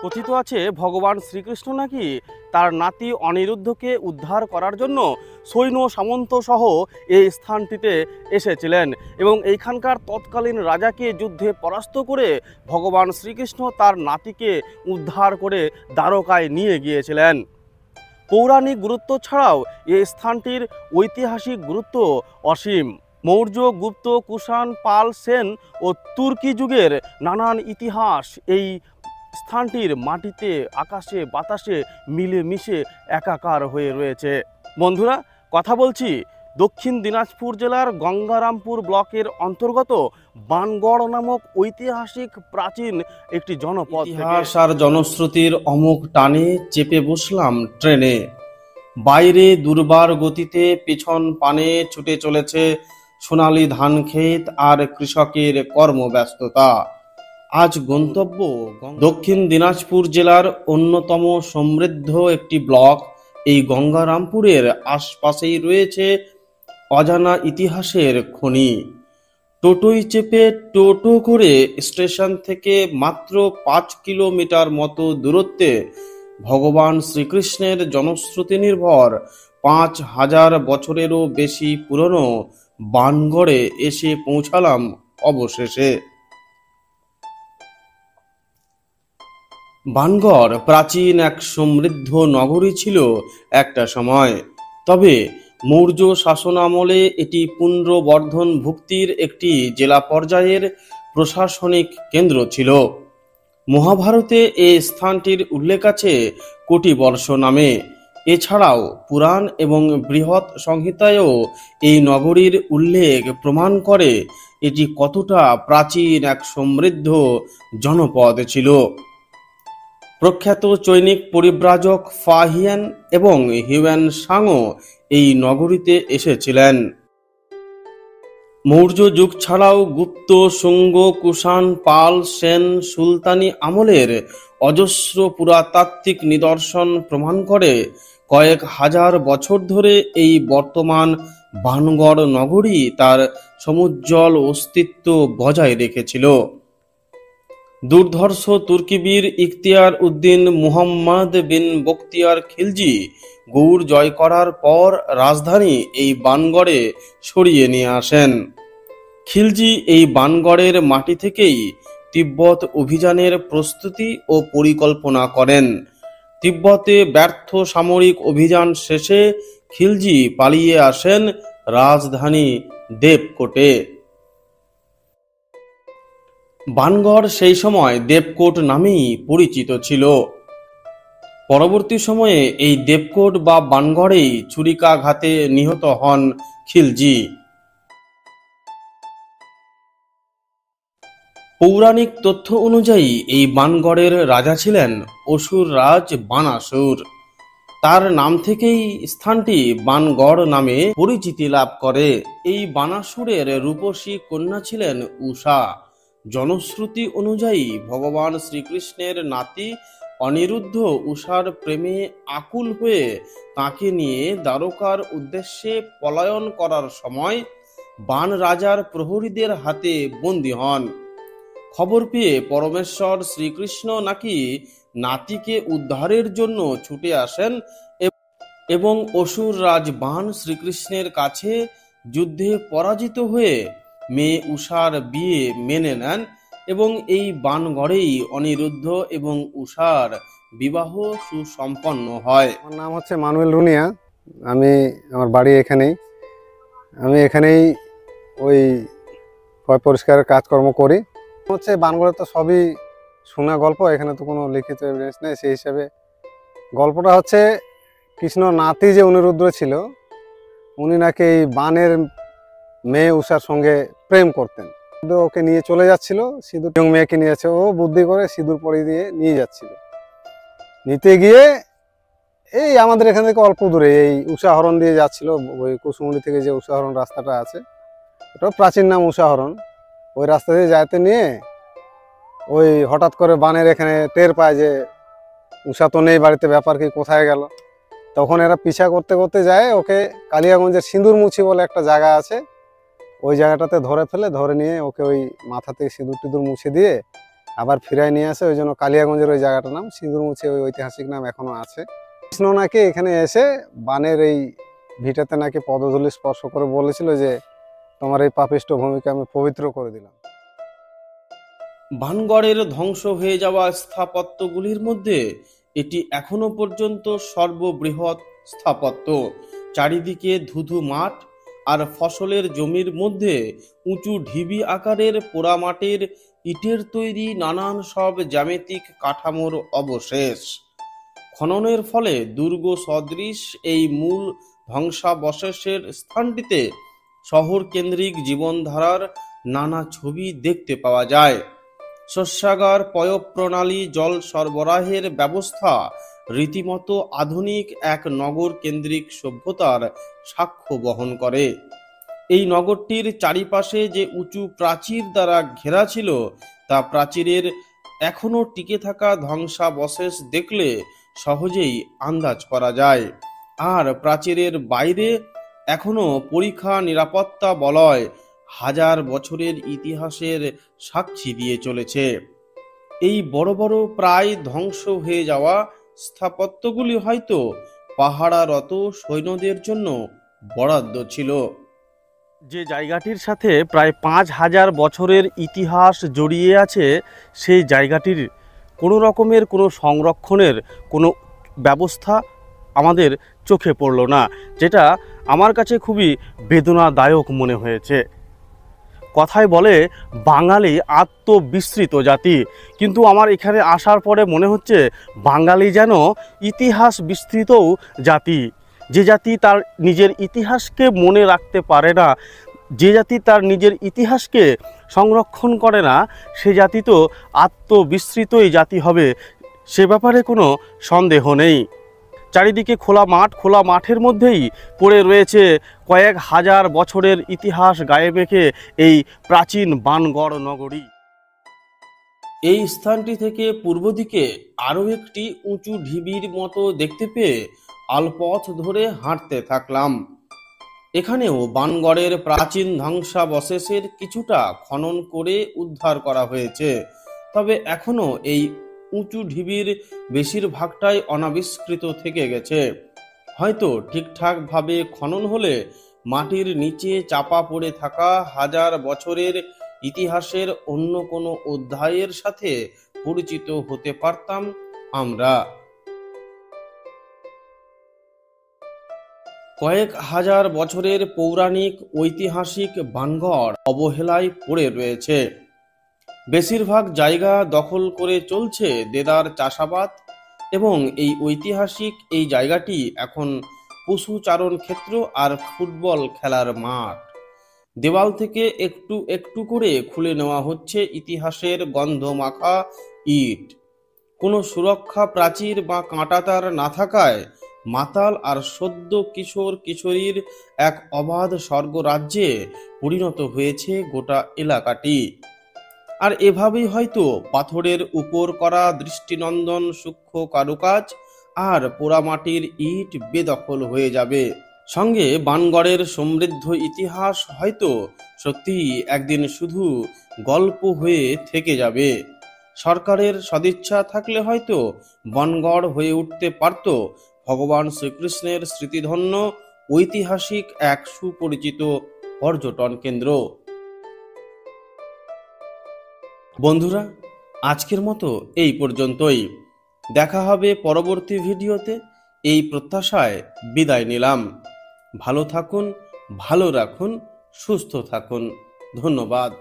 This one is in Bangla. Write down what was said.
কথিত আছে ভগবান শ্রীকৃষ্ণ নাকি তার নাতি অনিরুদ্ধকে উদ্ধার করার জন্য সৈন্য সামন্ত সহ এই স্থানটিতে এসেছিলেন এবং এইখানকার তৎকালীন রাজাকে যুদ্ধে পরাস্ত করে ভগবান শ্রীকৃষ্ণ তার নাতিকে উদ্ধার করে দ্বারকায় নিয়ে গিয়েছিলেন। পৌরাণিক গুরুত্ব ছাড়াও এই স্থানটির ঐতিহাসিক গুরুত্ব অসীম। মৌর্য, গুপ্ত, কুষাণ, পাল, সেন ও তুর্কি যুগের নানান ইতিহাস এই স্থানটির মাটিতে, আকাশে, বাতাসে মিলেমিশে একাকার হয়ে রয়েছে। বন্ধুরা, কথা বলছি দক্ষিণ দিনাজপুর জেলার গঙ্গারামপুর ব্লকের অন্তর্গত বানগড় নামক ঐতিহাসিক প্রাচীন একটি জনপদ। ইতিহাস আর জনশ্রুতির অমুক টানে চেপে বসলাম ট্রেনে। বাইরে দুর্বার গতিতে পেছন পানে ছুটে চলেছে সোনালী ধান ক্ষেত আর কৃষকের কর্মব্যস্ততা। আজ গন্তব্য দক্ষিণ দিনাজপুর জেলার অন্যতম সমৃদ্ধ একটি ব্লক। এই গঙ্গারামপুরের আশপাশেই রয়েছে অজানা ইতিহাসের খনি। টোটোয় চেপে টোটো করে স্টেশন থেকে মাত্র 5 কিলোমিটার মতো দূরত্বে ভগবান শ্রীকৃষ্ণের জনশ্রুতি নির্ভর 5000 বছরেরও বেশি পুরনো বানগড়ে এসে পৌঁছালাম অবশেষে। বানগড় প্রাচীন এক সমৃদ্ধ নগরী ছিল একটা সময়। তবে মৌর্য শাসনামলে এটি পুন্ড্রবর্ধন ভুক্তির একটি জেলা পর্যায়ের প্রশাসনিক কেন্দ্র ছিল। মহাভারতে এই স্থানটির উল্লেখ আছে কোটিবর্ষ নামে। এছাড়াও পুরাণ এবং বৃহৎ সংহিতায়ও এই নগরীর উল্লেখ প্রমাণ করে এটি কতটা প্রাচীন এক সমৃদ্ধ জনপদ ছিল। প্রখ্যাত চৈনিক পরিব্রাজক ফাহিয়ান এবং হিউয়েন সাংও এই নগরীতে এসেছিলেন। মৌর্য যুগ ছাড়াও গুপ্ত, শুঙ্গ, কুষাণ, পাল, সেন, সুলতানি আমলের অজস্র পুরাতাত্ত্বিক নিদর্শন প্রমাণ করে কয়েক হাজার বছর ধরে এই বর্তমান বানগড় নগরী তার সমুজ্জ্বল অস্তিত্ব বজায় রেখেছিল। দুর্ধর্ষ তুর্কি বীর ইখতিয়ার উদ্দিন মুহাম্মদ বিন বখতিয়ার খিলজি গৌড় জয় করার পর রাজধানী এই বানগড়ে সরিয়ে নিয়ে আসেন। খিলজি এই বানগড়ের মাটি থেকেই তিব্বত অভিযানের প্রস্তুতি ও পরিকল্পনা করেন। তিব্বতে ব্যর্থ সামরিক অভিযান শেষে খিলজি পালিয়ে আসেন রাজধানী দেবকোটে। বানগড় সেই সময় দেবকোট নামেই পরিচিত ছিল। পরবর্তী সময়ে এই দেবকোট বা বানগড়েই ছুরিকাঘাতে নিহত হন খিলজি। পৌরাণিক তথ্য অনুযায়ী এই বানগড়ের রাজা ছিলেন অসুর রাজ বানাসুর। তার নাম থেকেই স্থানটি বানগড় নামে পরিচিতি লাভ করে। এই বানাসুরের রূপসী কন্যা ছিলেন উষা। জনশ্রুতি অনুযায়ী ভগবান শ্রীকৃষ্ণের নাতি অনিরুদ্ধ উষার প্রেমে আকুল হয়ে তাকে নিয়ে দ্বারকার উদ্দেশ্যে পলায়ন করার সময় বান রাজার প্রহরীদের হাতে বন্দী হন। খবর পেয়ে পরমেশ্বর শ্রীকৃষ্ণ নাকি নাতিকে উদ্ধারের জন্য ছুটে আসেন এবং অসুর রাজ বান শ্রীকৃষ্ণের কাছে যুদ্ধে পরাজিত হয়ে মেয়ে উষার বিয়ে মেনে নেন এবং এই বানগড়েই অনিরুদ্ধ এবং উষার বিবাহ সুসম্পন্ন হয়। আমার নাম হচ্ছে মানুয়েল রুনিয়া। আমার বাড়ি এখানেই। আমি এখানেই ওই পরিষ্কারের কাজকর্ম করি। হচ্ছে বানগড়ে তো সবই শোনা গল্প, এখানে তো কোনো লিখিত এভিডেন্স নেই। সেই হিসাবে গল্পটা হচ্ছে কৃষ্ণ নাতি যে অনিরুদ্ধ ছিল, উনি নাকি এই বানের মেয়ে উষার সঙ্গে প্রেম করতেন। ওকে নিয়ে চলে যাচ্ছিল, সিঁদুর মেয়েকে নিয়ে যাচ্ছে, ও বুদ্ধি করে সিঁদুর পরিয়ে দিয়ে নিয়ে যাচ্ছিল। নিতে গিয়ে এই আমাদের এখান থেকে অল্প দূরে এই উষাহরণ দিয়ে যাচ্ছিল, ওই কুসুমুড়ি থেকে যে উষাহরণ রাস্তাটা আছে, ওটা প্রাচীন নাম উষাহরণ। ওই রাস্তা দিয়ে যাইতে নিয়ে ওই হঠাৎ করে বানের এখানে টের পায় যে উষা তো নেই বাড়িতে, ব্যাপার কি, কোথায় গেল। তখন এরা পিছা করতে করতে যায়, ওকে কালিয়াগঞ্জের সিঁদুরমুছি বলে একটা জায়গা আছে, ওই জায়গাটাতে ধরে নিয়ে ওকে ওই মাথা থেকে সিঁদুর টিঁদুর মুছে দিয়ে আবার ফিরায় নিয়ে আসে। ওই জন্য কালিয়াগঞ্জের ওই জায়গাটার নাম সিঁদুরমুছি, ওই ঐতিহাসিক নাম এখনো আছে। কৃষ্ণ নাকি এখানে এসে বানের এই ভিটাতে নাকি পদধূলি স্পর্শ করে বলেছিল যে তোমার এই পাপিষ্ঠ ভূমিকে আমি পবিত্র করে দিলাম। ভানগড়ের ধ্বংস হয়ে যাওয়া স্থাপত্যগুলির মধ্যে এটি এখনো পর্যন্ত সর্ববৃহৎ স্থাপত্য। চারিদিকে ধুধু মাঠ আর ফসলের জমির মধ্যে উঁচু ঢিবি আকারের পোড়ামাটির ইটের তৈরি নানান সব জ্যামিতিক কাঠামোর অবশেষ। খননের ফলে দুর্গ সদৃশ এই মূল ধ্বংসাবশেষের স্থানটিতে শহর কেন্দ্রিক জীবনধারার নানা ছবি দেখতে পাওয়া যায়। শস্যাগার, পয়ঃপ্রণালী, জল সরবরাহের ব্যবস্থা রীতিমতো আধুনিক এক নগর কেন্দ্রিক সভ্যতার সাক্ষ্য বহন করে। এই নগরটির চারিপাশে যে উঁচু প্রাচীর দ্বারা ঘেরা ছিল, তা প্রাচীরের এখনো টিকে থাকা ধ্বংসাবশেষ দেখলে সহজেই আন্দাজ করা যায়। আর প্রাচীরের বাইরে এখনো পরিখা নিরাপত্তা বলয় হাজার বছরের ইতিহাসের সাক্ষী দিয়ে চলেছে। এই বড় বড় প্রায় ধ্বংস হয়ে যাওয়া স্থাপত্যগুলি হয়তো পাহারারত সৈন্যদের জন্য বরাদ্দ ছিল। যে জায়গাটির সাথে প্রায় 5000 বছরের ইতিহাস জড়িয়ে আছে, সেই জায়গাটির কোনো রকমের কোনো সংরক্ষণের কোনো ব্যবস্থা আমাদের চোখে পড়ল না, যেটা আমার কাছে খুবই বেদনাদায়ক মনে হয়েছে। কথায় বলে বাঙালি আত্মবিস্মৃত জাতি, কিন্তু আমার এখানে আসার পরে মনে হচ্ছে বাঙালি যেন ইতিহাস বিস্তৃতও জাতি। যে জাতি তার নিজের ইতিহাসকে মনে রাখতে পারে না, যে জাতি তার নিজের ইতিহাসকে সংরক্ষণ করে না, সে জাতি তো আত্মবিস্মৃতই জাতি হবে, সে ব্যাপারে কোনো সন্দেহ নেই। চারিদিকে খোলা মাঠ, খোলা মাঠের মধ্যেই পড়ে রয়েছে কয়েক হাজার বছরের ইতিহাস গায়ে মেখে এই প্রাচীন বানগড় নগরী। এই স্থানটি থেকে পূর্ব দিকে আরও একটি উঁচু ঢিবির মতো দেখতে পেয়ে আলপথ ধরে হাঁটতে থাকলাম। এখানেও বানগড়ের প্রাচীন ধ্বংসাবশেষের কিছুটা খনন করে উদ্ধার করা হয়েছে, তবে এখনো এই উঁচু ঢিবির বেশিরভাগটাই অনাবিষ্কৃত থেকে গেছে। হয়তো ঠিকঠাকভাবে খনন হলে মাটির নিচে চাপা পড়ে থাকা হাজার বছরের ইতিহাসের অন্য কোনো অধ্যায়ের সাথে পরিচিত হতে পারতাম আমরা। কয়েক হাজার বছরের পৌরাণিক ঐতিহাসিক বানগড় অবহেলায় পড়ে রয়েছে। বেশিরভাগ জায়গা দখল করে চলছে দেদার চাষাবাদ, এবং এই ঐতিহাসিক এই জায়গাটি এখন পশুচারণ ক্ষেত্র আর ফুটবল খেলার মাঠ। দেওয়াল থেকে একটু একটু করে খুলে নেওয়া হচ্ছে ইতিহাসের গন্ধমাখা ইট। কোনো সুরক্ষা প্রাচীর বা কাঁটাতার না থাকায় মাতাল আর সদ্য কিশোর কিশোরীর এক অবাধ স্বর্গরাজ্যে পরিণত হয়েছে গোটা এলাকাটি। আর এভাবেই হয়তো পাথরের উপর করা দৃষ্টিনন্দন সূক্ষ্ম কারুকাজ আর পোড়ামাটির ইট বেদখল হয়ে যাবে। সঙ্গে বানগড়ের সমৃদ্ধ ইতিহাস হয়তো সত্যিই একদিন শুধু গল্প হয়ে থেকে যাবে। সরকারের সদিচ্ছা থাকলে হয়তো বনগড় হয়ে উঠতে পারত ভগবান শ্রীকৃষ্ণের স্মৃতিধন্য ঐতিহাসিক এক সুপরিচিত পর্যটন কেন্দ্র। বন্ধুরা, আজকের মতো এই পর্যন্তই। দেখা হবে পরবর্তী ভিডিওতে, এই প্রত্যাশায় বিদায় নিলাম। ভালো থাকুন, ভালো রাখুন, সুস্থ থাকুন। ধন্যবাদ।